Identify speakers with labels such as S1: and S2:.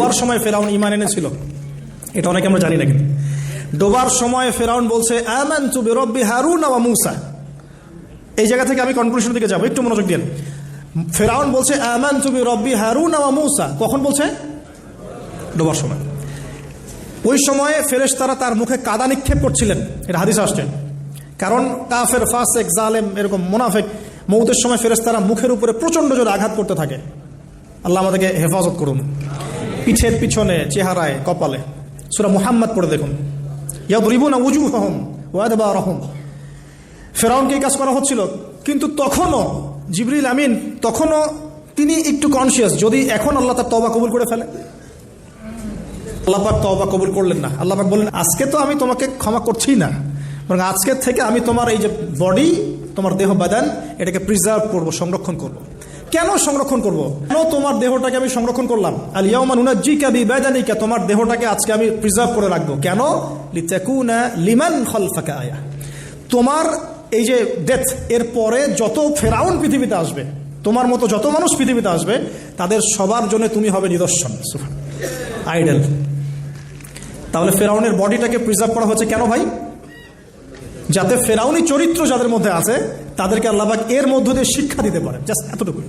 S1: ডোবার সময় ফেরাউন ঈমান এনেছিল, এটা অনেকে আমরা জানি না। কিন্তু ডোবার সময় ফেরাউন বলছে আমানতু বিরব্বি হারুন ওয়া মূসা। এই জায়গা থেকে আমি কনক্লুশন দিকে যাব, একটু মনোযোগ দিন। ফেরাউন বলছে আমানতু বিরব্বি হারুন ওয়া মূসা, কখন বলছে? ডোবার সময়। ওই সময়ে ফেরেশতারা তার মুখে কাদা নিক্ষেপ করছিলেন, এটা হাদিস আসছে। কারণ কাফের, ফাসেক, জালেম, এরকম মুনাফিক মউতের সময় ফেরেশতারা মুখের উপরে প্রচন্ড জোরে আঘাত করতে থাকে। আল্লাহ আমাদেরকে হেফাজত করুন। পিঠের পিছনে, চেহারায়, কপালে। সূরা মুহাম্মদ পড়ে দেখুন, ইয়াদরিবুনা উজুহাহুম ওয়া আদবারহুম। ফেরাউনকে এই কাজ করা হচ্ছিল, কিন্তু তখনও জিবরিল আমিন তখনও তিনি একটু কনসিয়াস, যদি এখন আল্লাহ তার তওবা কবুল করে ফেলে। আল্লাহ পাক তওবা কবুল করলেন না। আল্লাহ পাক বললেন আজকে তো আমি তোমাকে ক্ষমা করছি না, বরং আজকে থেকে আমি তোমার এই যে বডি, তোমার দেহ বাদান, এটাকে প্রিজার্ভ করব, সংরক্ষণ করব। কেন সংরক্ষণ করব? কেন তোমার দেহটাকে আমি সংরক্ষণ করলাম? আল ইয়াউমা নুনাজ্জিকা বিবাদানিকা, তোমার দেহটাকে আজকে আমি প্রিজার্ভ করে রাখবো। কেন? লিতাকুনা লিমান খালফাকা আয়া, তোমার এই যে ডেথ, এর পরে যত ফেরাউন পৃথিবীতে আসবে, তোমার মতো যত মানুষ পৃথিবীতে আসবে, তাদের সবার জন্য তুমি হবে নিদর্শন, আইডল। তাহলে ফেরাউনের বডিটাকে প্রিজার্ভ করা হচ্ছে কেন ভাই? যাতে ফেরাউনি চরিত্র যাদের মধ্যে আছে তাদেরকে আল্লাহ পাক এর মধ্য দিয়ে শিক্ষা দিতে পারে, জাস্ট এতটুকু।